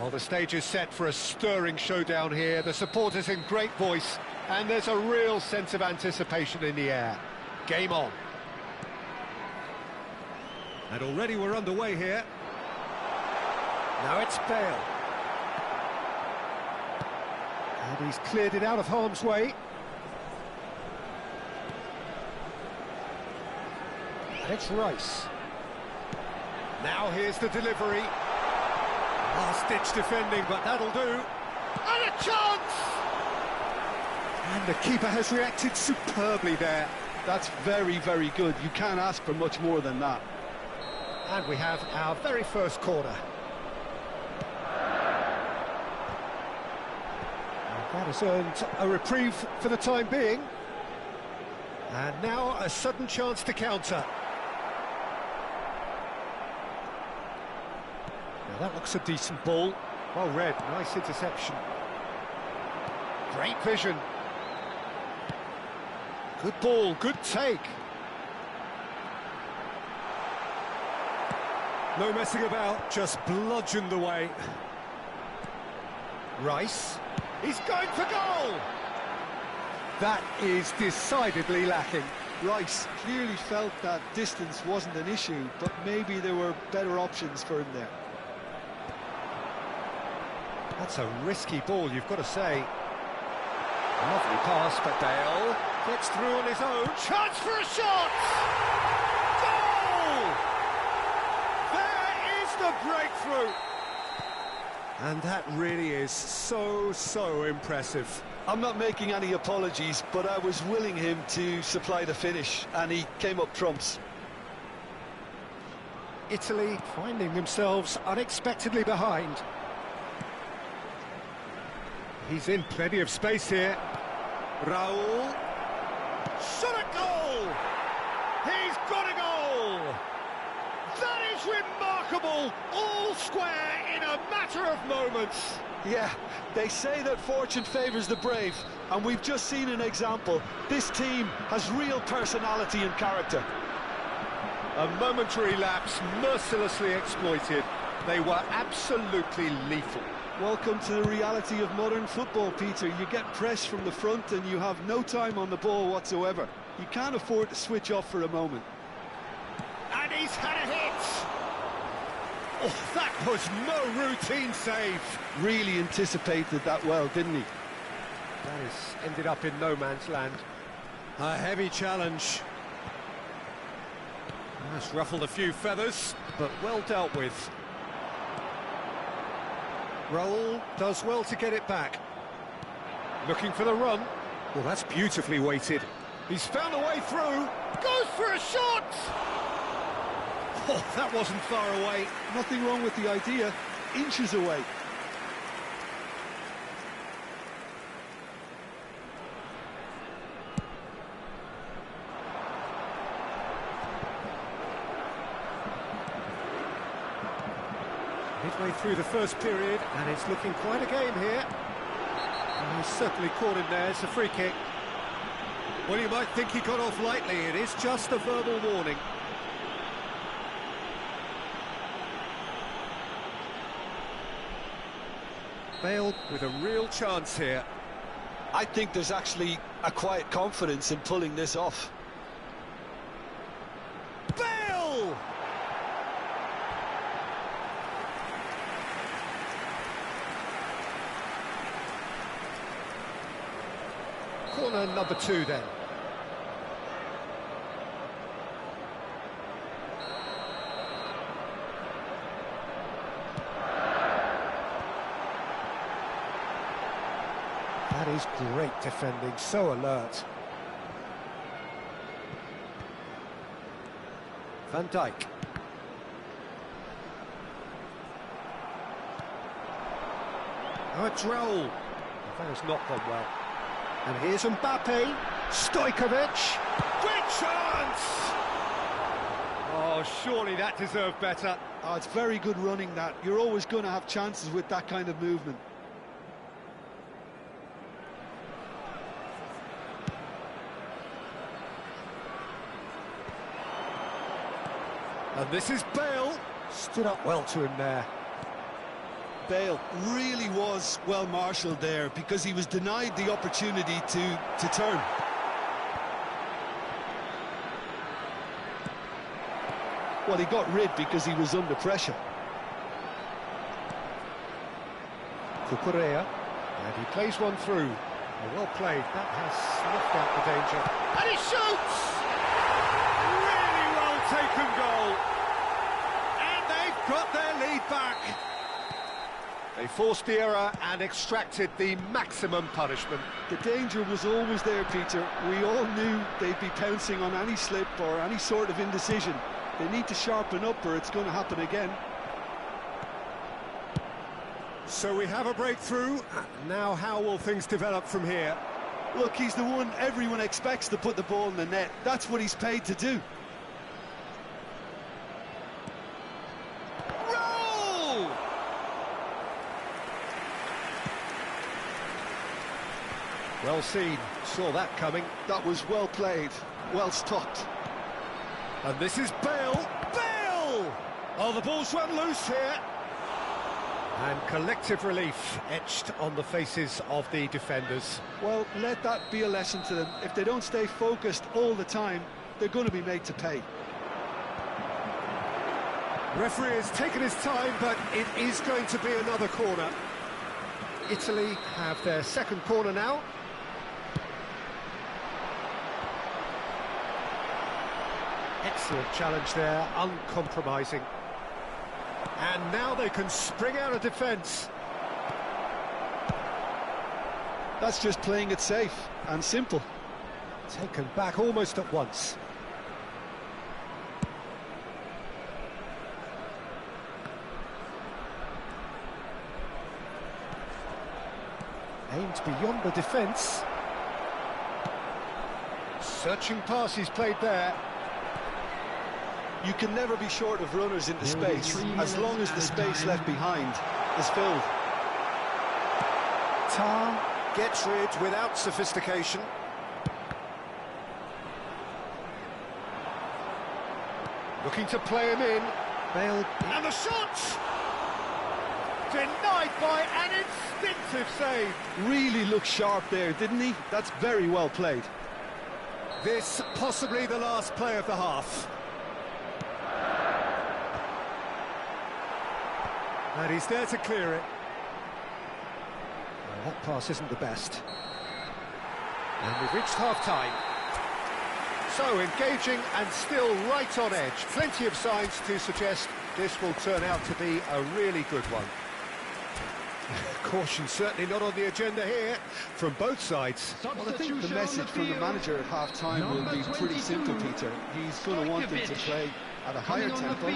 Well, the stage is set for a stirring showdown here. The supporters in great voice, and there's a real sense of anticipation in the air. Game on. And already we're underway here. Now it's Bale. And he's cleared it out of harm's way. And it's Rice. Now here's the delivery. Last-ditch defending, but that'll do. And a chance! And the keeper has reacted superbly there. That's very, very good. You can't ask for much more than that. And we have our very first corner. And that has earned a reprieve for the time being. And now a sudden chance to counter. Now that looks a decent ball. Well read, nice interception. Great vision. Good ball, good take. No messing about, just bludgeoned away. Rice, he's going for goal! That is decidedly lacking. Rice clearly felt that distance wasn't an issue, but maybe there were better options for him there. That's a risky ball, you've got to say. Lovely pass, but Bale gets through on his own. Chance for a shot! Goal! There is the breakthrough! And that really is so impressive. I'm not making any apologies, but I was willing him to supply the finish, and he came up trumps. Italy finding themselves unexpectedly behind. He's in plenty of space here. Raul. Shot a goal! He's got a goal! That is remarkable! All square in a matter of moments. Yeah, they say that fortune favours the brave, and we've just seen an example. This team has real personality and character. A momentary lapse mercilessly exploited. They were absolutely lethal. Welcome to the reality of modern football, Peter. You get pressed from the front and you have no time on the ball whatsoever. You can't afford to switch off for a moment. And he's had a hit! Oh, that was no routine save. Really anticipated that well, didn't he? That has ended up in no man's land. A heavy challenge. That's ruffled a few feathers, but well dealt with. Raul does well to get it back. Looking for the run. Well, that's beautifully weighted. He's found a way through. Goes for a shot! Oh, that wasn't far away. Nothing wrong with the idea. Inches away. Midway through the first period, and it's looking quite a game here. And he's certainly caught him there. It's a free kick. Well, you might think he got off lightly. It is just a verbal warning. Bale with a real chance here. I think there's actually a quiet confidence in pulling this off. Bale! Corner number 2 then. That is great defending, so alert. Van Dijk. Oh, it's Raul. That has not gone well. And here's Mbappe, Stojkovic, great chance! Oh, surely that deserved better. Oh, it's very good running that. You're always going to have chances with that kind of movement. And this is Bale, stood up well to him there. Bale really was well marshalled there because he was denied the opportunity to turn. Well, he got rid because he was under pressure. Cucurella, and he plays one through. Well played, that has snuffed out the danger. And he shoots! Really well taken goal. And they've got their lead back. They forced the error and extracted the maximum punishment. The danger was always there, Peter. We all knew they'd be pouncing on any slip or any sort of indecision. They need to sharpen up or it's going to happen again. So we have a breakthrough. Now how will things develop from here? Look, he's the one everyone expects to put the ball in the net. That's what he's paid to do. Roll! Well seen. Saw that coming. That was well played. Well stopped. And this is Bale. Bale! Oh, the ball's run loose here. And collective relief etched on the faces of the defenders. Well, let that be a lesson to them. If they don't stay focused all the time, they're going to be made to pay. Referee has taken his time, but it is going to be another corner. Italy have their second corner now. Excellent challenge there, uncompromising. And now they can spring out of defence. That's just playing it safe and simple. Taken back almost at once. Aimed beyond the defence. Searching pass he's played there. You can never be short of runners into space, as long as the space left behind is filled. Tar gets rid without sophistication. Looking to play him in. Bale. And the shot! Denied by an instinctive save. Really looked sharp there, didn't he? That's very well played. This possibly the last play of the half. And he's there to clear it. Well, that pass isn't the best. And we've reached half-time. So, engaging and still right on edge. Plenty of signs to suggest this will turn out to be a really good one. Caution certainly not on the agenda here from both sides. Well, I think the message from the manager at half-time will be pretty simple, Peter. He's going to want them to play at a higher tempo,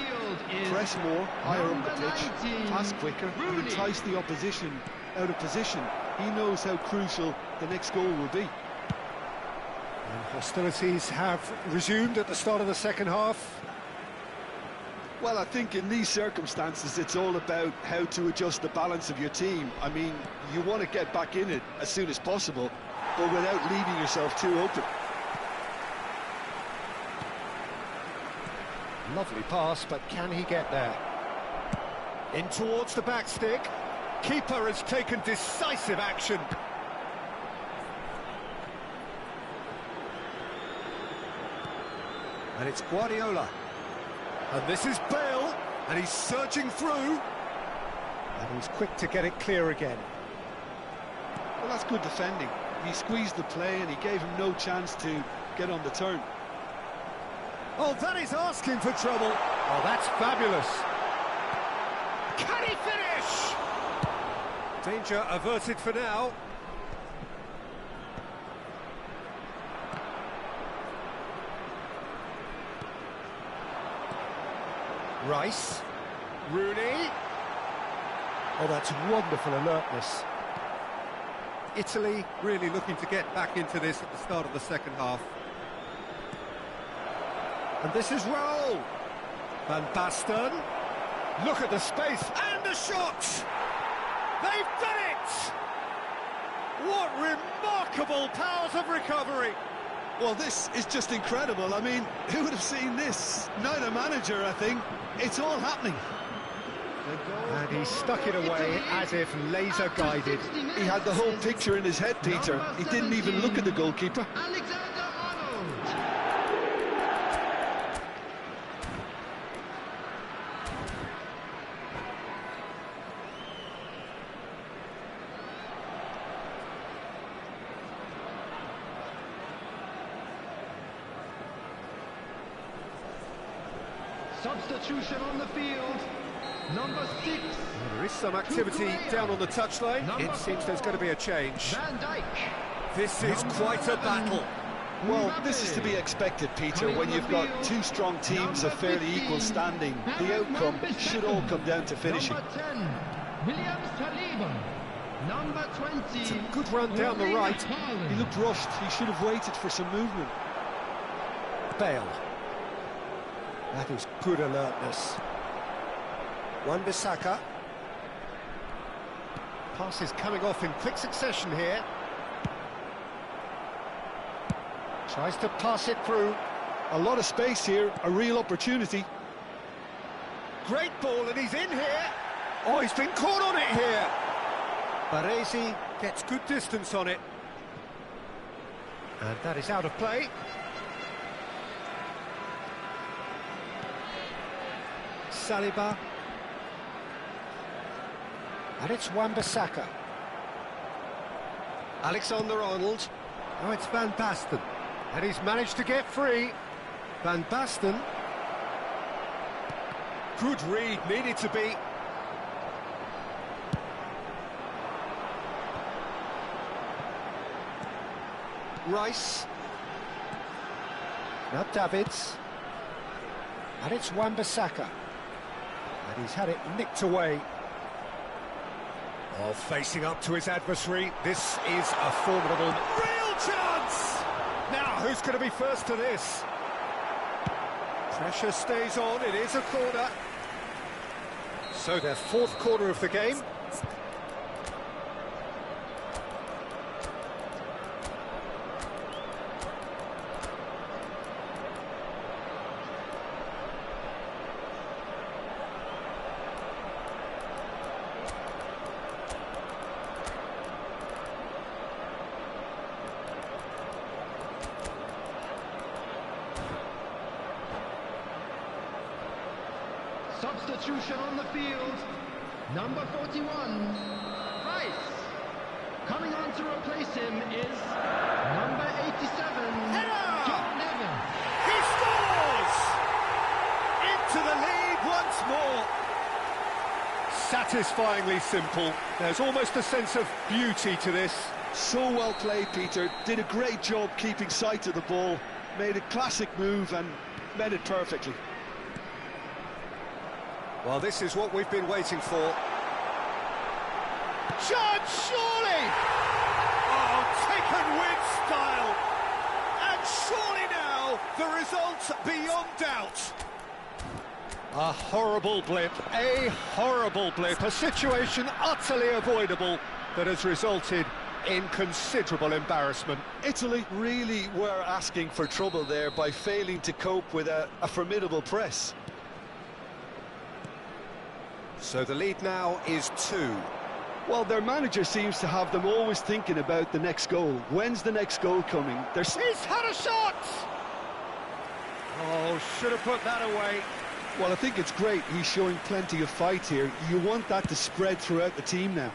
press more, higher up the pitch, pass quicker, and entice the opposition out of position. He knows how crucial the next goal will be. And hostilities have resumed at the start of the second half. Well, I think in these circumstances it's all about how to adjust the balance of your team. I mean, you want to get back in it as soon as possible, but without leaving yourself too open. Lovely pass, but can he get there? In towards the back stick. Keeper has taken decisive action. And it's Guardiola. And this is Bale, and he's surging through. And he's quick to get it clear again. Well, that's good defending. He squeezed the play and he gave him no chance to get on the turn. Oh, that is asking for trouble. Oh, that's fabulous. Can he finish? Danger averted for now. Rice. Rooney. Oh, that's wonderful alertness. Italy really looking to get back into this at the start of the second half. And this is Raul. Van Basten. Look at the space and the shot! They've done it! What remarkable powers of recovery! Well, this is just incredible. I mean, who would have seen this? Neither manager, I think. It's all happening. And he stuck it away as if laser guided. He had the whole picture in his head, Peter. He didn't even look at the goalkeeper. Substitution on the field, number 6. Well, there is some activity down on the touchline. It seems there's going to be a change. Van Dijk. This is quite a battle. Well, this is to be expected, Peter, when you've got two strong teams of fairly equal standing. The outcome should all come down to finishing. Number 10, William Saliba. Number 20. It's a good run down the right. He looked rushed. He should have waited for some movement. Bale. That is good alertness. Wan-Bissaka. Passes coming off in quick succession here. Tries to pass it through. A lot of space here, a real opportunity. Great ball, and he's in here. Oh, he's been caught on it here. Baresi gets good distance on it. And that is out of play. Saliba. And it's Wan-Bissaka. Alexander-Arnold. Oh, it's Van Basten. And he's managed to get free. Van Basten. Good read, needed to be. Rice. Now Davids. And it's Wan-Bissaka. And he's had it nicked away. Oh, facing up to his adversary. This is a formidable... Real chance! Now, who's going to be first to this? Pressure stays on, it is a corner. So their fourth corner of the game. Substitution on the field, number 41, Rice. Coming on to replace him is number 87, John Neville. He scores! Into the lead once more. Satisfyingly simple. There's almost a sense of beauty to this. So well played, Peter. Did a great job keeping sight of the ball. Made a classic move and met it perfectly. Well, this is what we've been waiting for. Chance, surely! Oh, taken with style! And surely now, the result beyond doubt. A horrible blip, a situation utterly avoidable that has resulted in considerable embarrassment. Italy really were asking for trouble there by failing to cope with a formidable press. So the lead now is 2. Well, their manager seems to have them always thinking about the next goal. When's the next goal coming? He's had a shot! Oh, should have put that away. Well, I think it's great. He's showing plenty of fight here. You want that to spread throughout the team now.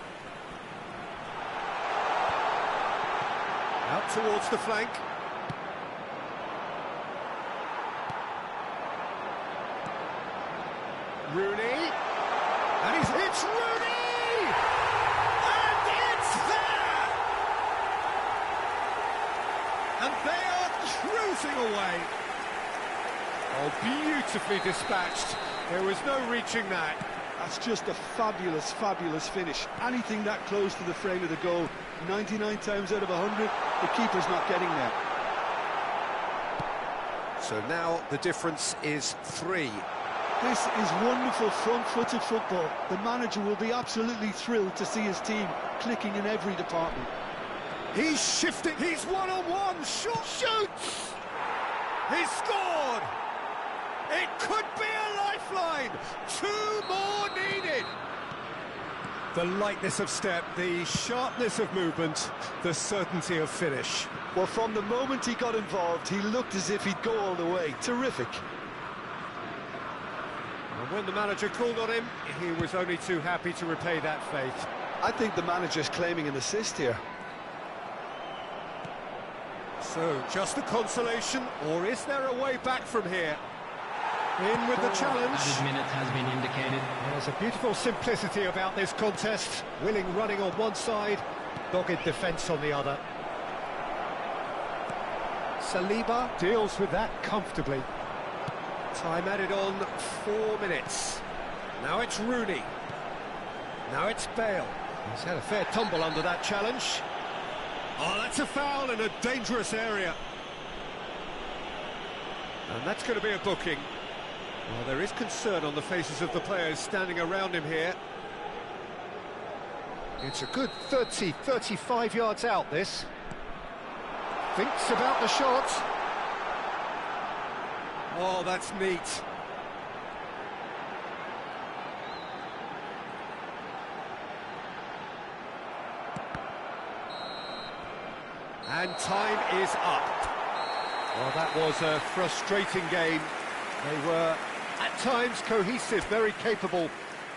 Out towards the flank. Rooney. And it's Rooney! And it's there! And they are cruising away. Oh, beautifully dispatched. There was no reaching that. That's just a fabulous, fabulous finish. Anything that close to the frame of the goal, 99 times out of 100, the keeper's not getting there. So now the difference is 3. This is wonderful front-footed football. The manager will be absolutely thrilled to see his team clicking in every department. He's shifting, he's one-on-one, shoots! He's scored! It could be a life lifeline. 2 more needed. The lightness of step, the sharpness of movement, the certainty of finish. Well, from the moment he got involved, he looked as if he'd go all the way. Terrific. And when the manager called on him, he was only too happy to repay that faith. I think the manager's claiming an assist here. So, just a consolation, or is there a way back from here? In with the challenge. Added minute has been indicated. There's a beautiful simplicity about this contest. Willing running on one side, dogged defence on the other. Saliba deals with that comfortably. Time added on 4 minutes. Now it's Rooney. Now it's Bale. He's had a fair tumble under that challenge. Oh, that's a foul in a dangerous area. And that's going to be a booking. Well, there is concern on the faces of the players standing around him here. It's a good 30, 35 yards out, this. Thinks about the shot. Oh, that's neat. And time is up. Well, that was a frustrating game. They were, at times, cohesive, very capable,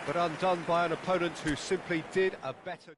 but undone by an opponent who simply did a better...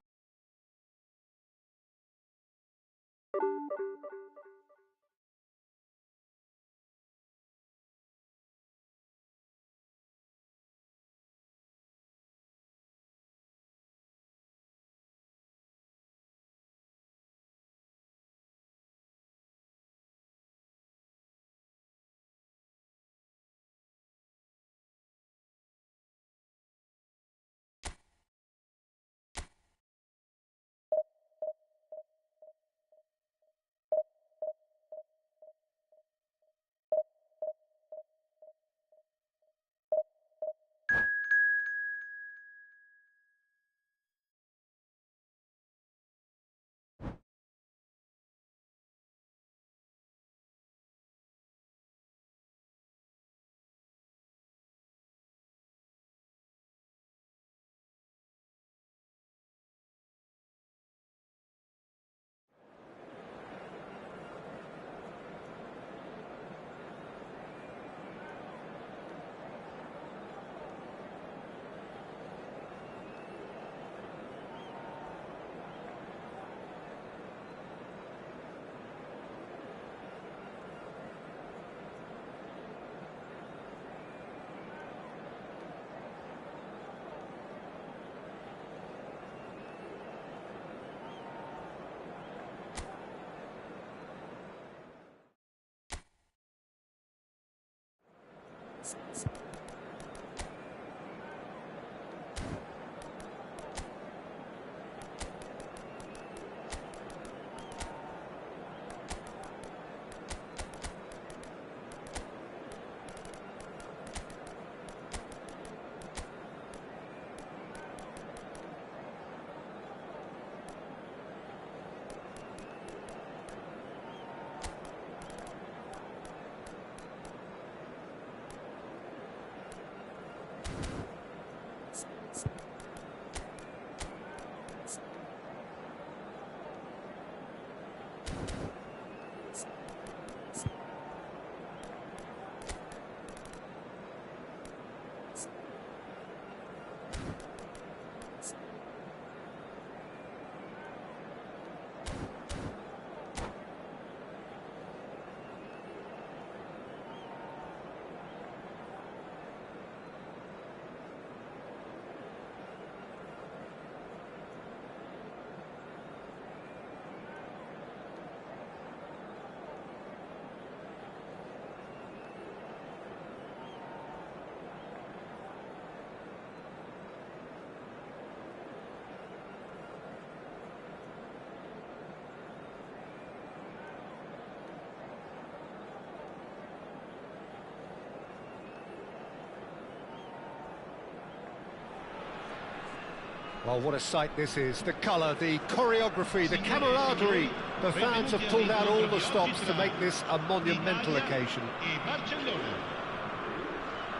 Well, what a sight this is. The colour, the choreography, the camaraderie. The fans have pulled out all the stops to make this a monumental occasion.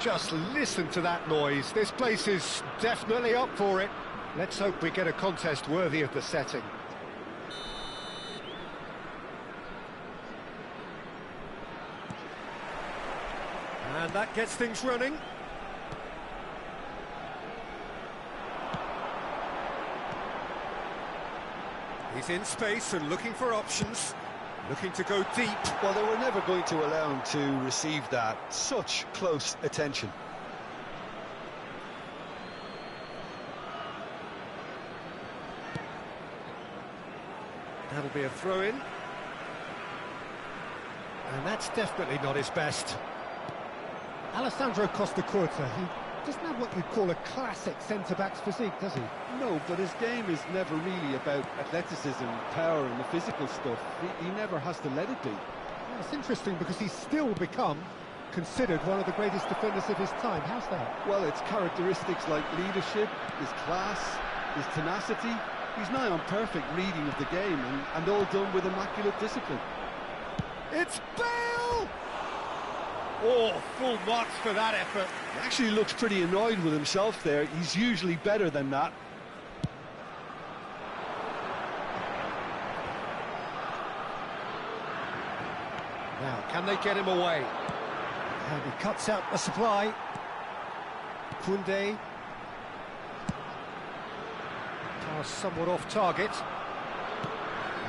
Just listen to that noise. This place is definitely up for it. Let's hope we get a contest worthy of the setting. And that gets things running. He's in space and looking for options, looking to go deep. Well, they were never going to allow him to receive that. Such close attention. That'll be a throw-in. And that's definitely not his best. Alessandro Costacurta, he doesn't have what you'd call a classic centre-back's physique, does he? No, but his game is never really about athleticism, power and the physical stuff. He never has to let it be. Well, it's interesting because he's still become considered one of the greatest defenders of his time. How's that? Well, it's characteristics like leadership, his class, his tenacity. He's nigh on perfect reading of the game and all done with immaculate discipline. It's Bale! Oh, full marks for that effort. He actually looks pretty annoyed with himself there. He's usually better than that. Now, can they get him away? And he cuts out the supply. Koundé. Pass somewhat off target.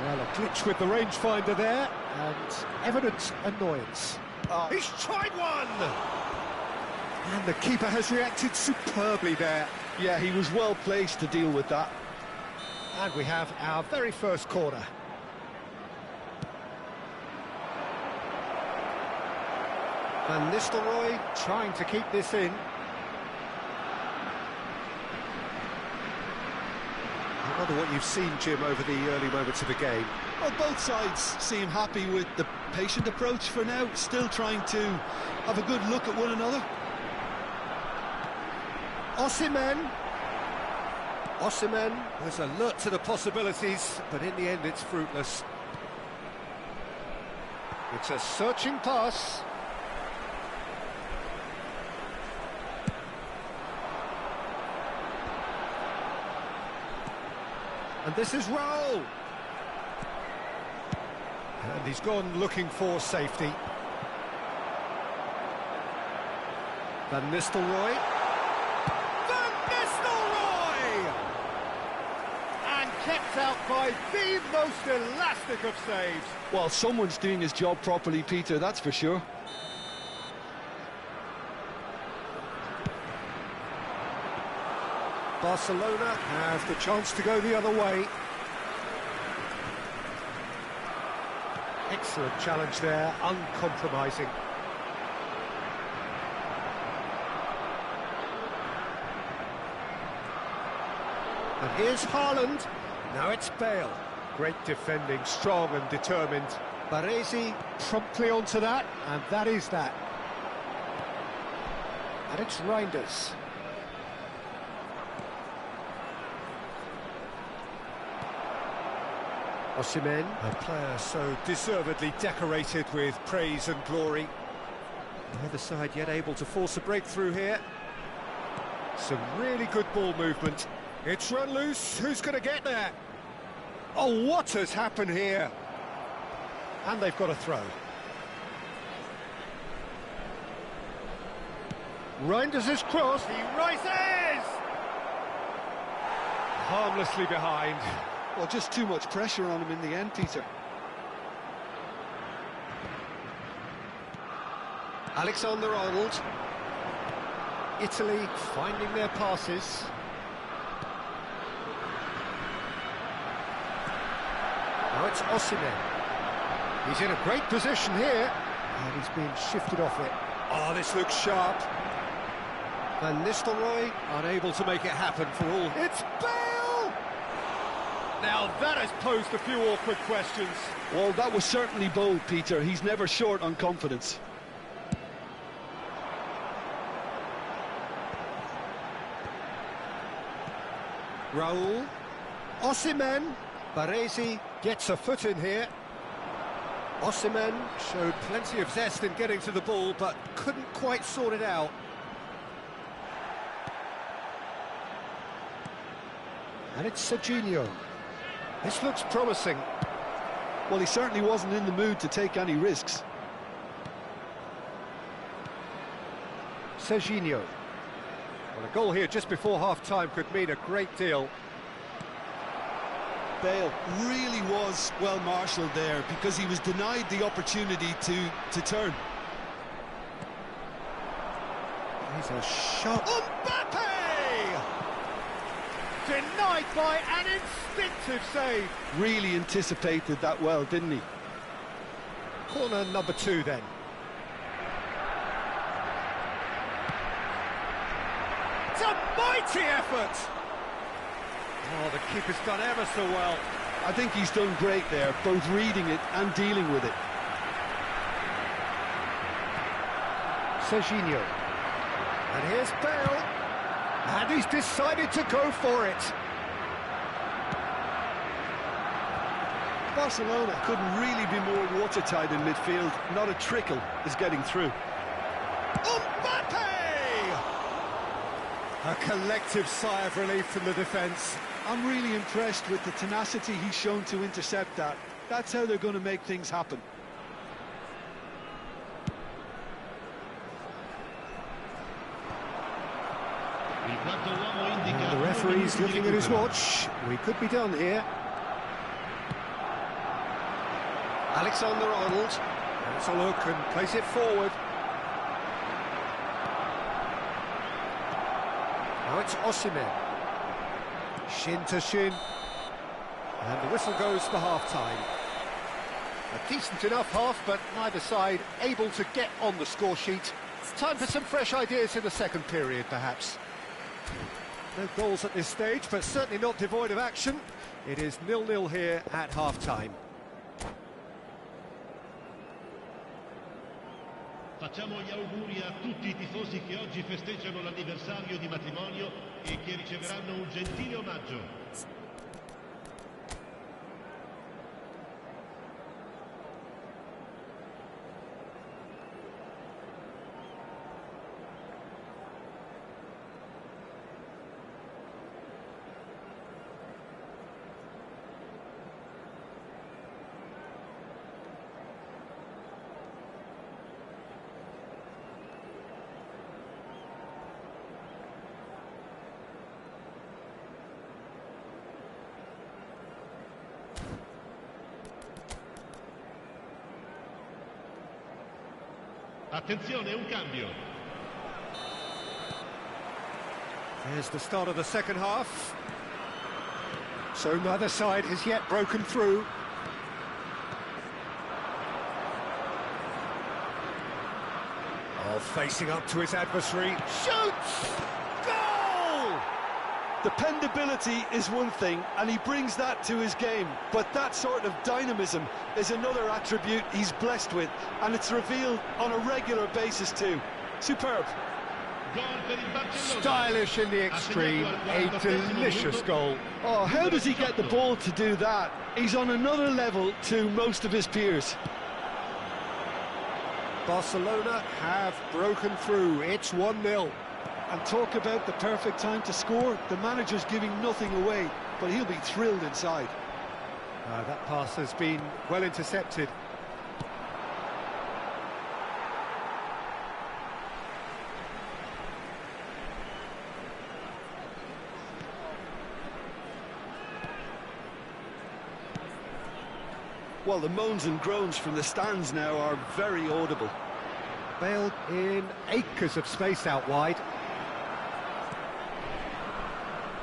Well, a glitch with the rangefinder there, and evident annoyance. He's tried one! And the keeper has reacted superbly there. Yeah, he was well placed to deal with that. And we have our very first corner. Van Nistelrooy trying to keep this in. I wonder what you've seen, Jim, over the early moments of the game. Well, both sides seem happy with the patient approach for now, still trying to have a good look at one another. Osimhen was alert to the possibilities, but in the end it's fruitless. It's a searching pass. And this is Raul. And he's gone looking for safety. Van Nistelrooy. Van Nistelrooy! And kept out by the most elastic of saves. Well, someone's doing his job properly, Peter, that's for sure. Barcelona have the chance to go the other way. Excellent challenge there, uncompromising. And here's Haaland. Now it's Bale. Great defending, strong and determined. Baresi promptly onto that, and that is that. And it's Reinders. Osimhen, a player so deservedly decorated with praise and glory. Neither side yet able to force a breakthrough here. Some really good ball movement. It's run loose. Who's going to get there? Oh, what has happened here? And they've got a throw. Reinders' cross. He rises! Harmlessly behind. Well, just too much pressure on him in the end, Peter. Alexander-Arnold. Italy finding their passes. Now it's Osimhen. He's in a great position here. And he's being shifted off it. Oh, this looks sharp. Van Nistelrooy unable to make it happen for all. It's Bale! Now that has posed a few awkward questions. Well, that was certainly bold, Peter. He's never short on confidence. Raul. Osimhen. Baresi gets a foot in here. Osimhen showed plenty of zest in getting to the ball, but couldn't quite sort it out. And it's Serginho. This looks promising. Well, he certainly wasn't in the mood to take any risks. Serginho. Well, a goal here just before half-time could mean a great deal. Bale really was well marshalled there because he was denied the opportunity to turn. He's a shot. Mbappe! Denied by an instinctive save. Really anticipated that well, didn't he? Corner number 2 then. It's a mighty effort! Oh, the keeper's done ever so well. I think he's done great there, both reading it and dealing with it. Serginho. And here's Bale. And he's decided to go for it. Barcelona couldn't really be more watertight in midfield. Not a trickle is getting through. Mbappe! A collective sigh of relief from the defence. I'm really impressed with the tenacity he's shown to intercept that. That's how they're going to make things happen. And the referee's looking at his watch. We could be done here. Alexander-Arnold. Let's a look and place it forward. Now it's Osimhen. Shin to shin. And the whistle goes for half-time. A decent enough half, but neither side able to get on the score sheet. It's time for some fresh ideas in the second period, perhaps. No goals at this stage, but certainly not devoid of action. It is 0-0 here at half-time. Facciamo gli auguri a tutti I tifosi che oggi festeggiano l'anniversario di matrimonio e che riceveranno un gentile omaggio. Attenzione, un cambio. Here's the start of the second half. So neither side has yet broken through. Oh, facing up to his adversary. Shoots! Goal! Dependability is one thing, and he brings that to his game, but that sort of dynamism is another attribute he's blessed with, and it's revealed on a regular basis too. Superb. Stylish in the extreme, a delicious goal. Oh, how does he get the ball to do that? He's on another level to most of his peers. Barcelona have broken through. It's 1-0. And talk about the perfect time to score. The manager's giving nothing away, but he'll be thrilled inside. That pass has been well intercepted. Well, the moans and groans from the stands now are very audible. Bale in acres of space out wide.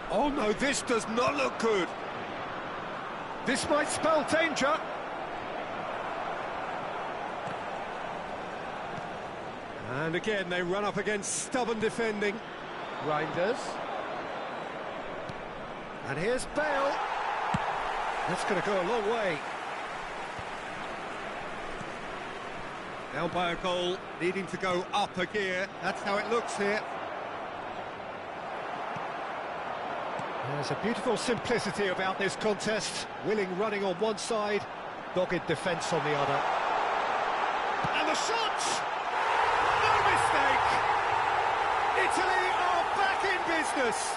Oh no, this does not look good. This might spell danger. And again, they run up against stubborn defending. Reinders. And here's Bale. That's going to go a long way. Down by a goal, needing to go up a gear. That's how it looks here. There's a beautiful simplicity about this contest. Willing running on one side, dogged defence on the other. And the shot! No mistake! Italy are back in business!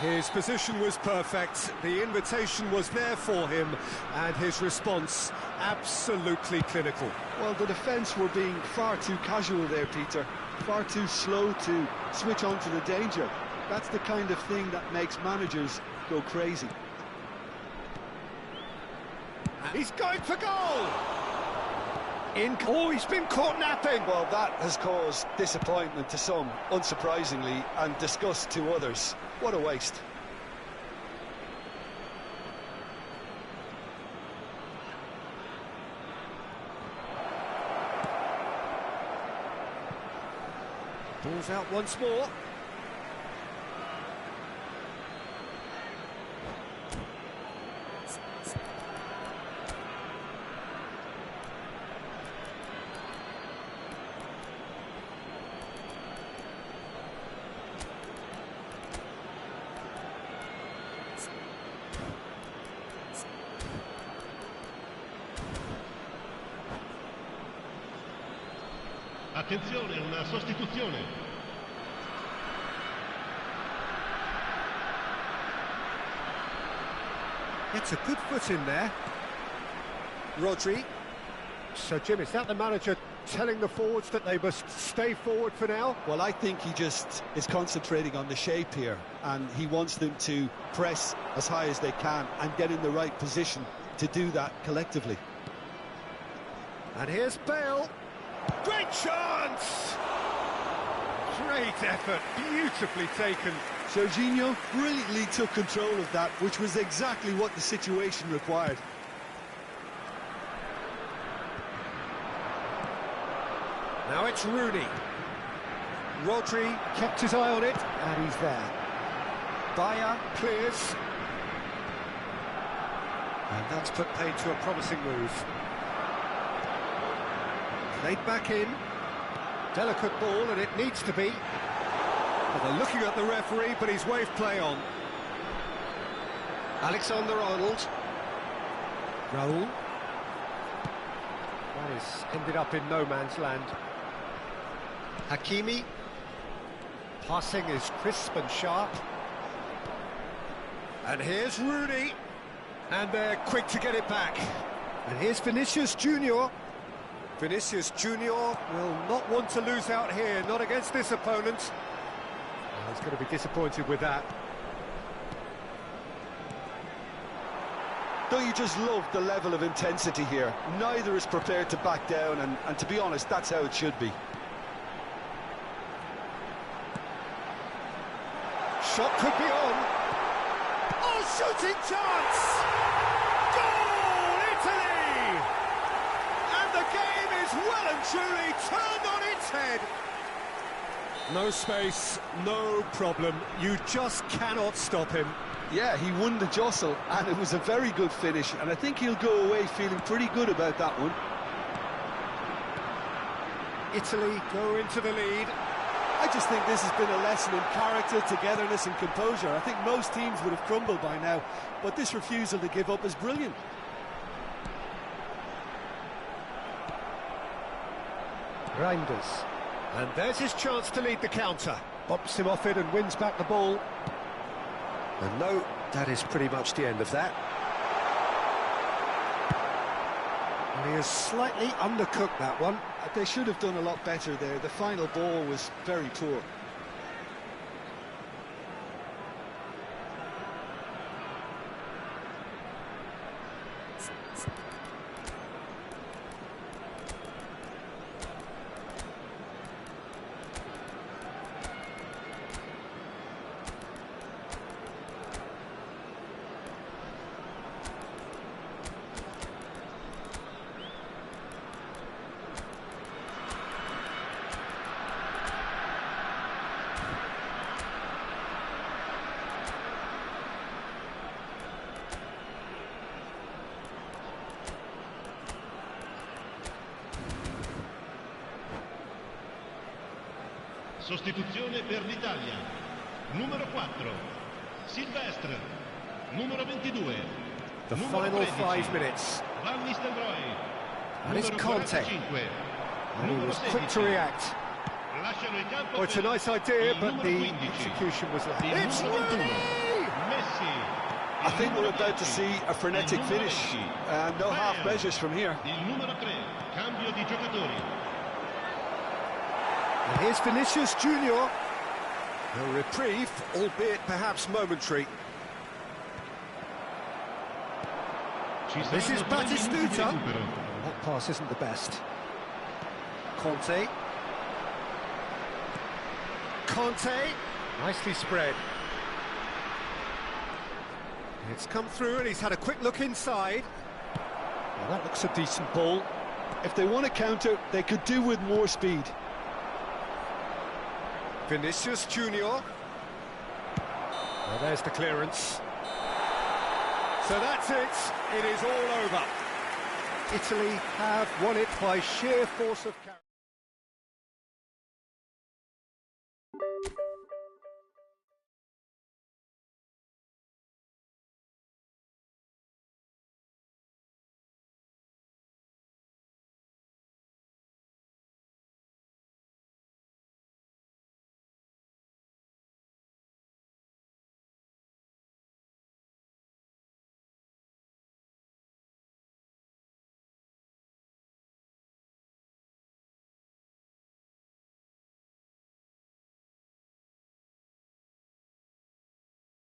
His position was perfect, the invitation was there for him, and his response absolutely clinical. Well, the defence were being far too casual there, Peter. Far too slow to switch on to the danger. That's the kind of thing that makes managers go crazy. He's going for goal! Oh, he's been caught napping! Well, that has caused disappointment to some, unsurprisingly, and disgust to others. What a waste. Ball's out once more. Attenzione, una sostituzione. Gets a good foot in there. Rodri. So, Jim, is that the manager telling the forwards that they must stay forward for now? Well, I think he just is concentrating on the shape here, and he wants them to press as high as they can and get in the right position to do that collectively. And here's Bale. Great chance! Great effort, beautifully taken. Jorginho brilliantly took control of that, which was exactly what the situation required. Now it's Rooney. Rodri kept his eye on it, and he's there. Bayer clears. And that's put paid to a promising move. Played back in. Delicate ball, and it needs to be. Well, they're looking at the referee, but he's waved play on. Alexander-Arnold. Raul. That is ended up in no man's land. Hakimi. Passing is crisp and sharp. And here's Rooney. And they're quick to get it back. And here's Vinicius Junior. Vinicius Junior will not want to lose out here, not against this opponent. Well, he's going to be disappointed with that. Don't you just love the level of intensity here? Neither is prepared to back down, and to be honest, that's how it should be. Shot could be on. Oh, shooting chance! Goal, Italy! And the game is well and truly turned on its head. No space, no problem. You just cannot stop him. Yeah, he won the jostle, and it was a very good finish, and I think he'll go away feeling pretty good about that one. Italy go into the lead. I just think this has been a lesson in character, togetherness and composure. I think most teams would have crumbled by now, but this refusal to give up is brilliant. Reinders. And there's his chance to lead the counter. Bops him off it and wins back the ball. And no, that is pretty much the end of that. And he has slightly undercooked that one. They should have done a lot better there. The final ball was very poor. Sostituzione per l'Italia. Numero 4, Silvestre. Numero 22, The numero final 13, 5 minutes. Van Nistelrooy. And it's Numero Conte. 45, And he numero was quick to 16. react. Lasciano il campo Oh, it's a per nice idea, il but numero the 15. execution was lacking. Il It's numero 21. Rooney! I think we're about to see a frenetic finish, and no half measures from here. Il numero 3, cambio di giocatori. And here's Vinicius Junior. A reprieve, albeit perhaps momentary. This is Batistuta. That pass isn't the best. Conte. Nicely spread. It's come through and he's had a quick look inside. Well, that looks a decent ball. If they want to counter, they could do with more speed. Vinicius Junior. Well, there's the clearance. So that's it. It is all over. Italy have won it by sheer force of character.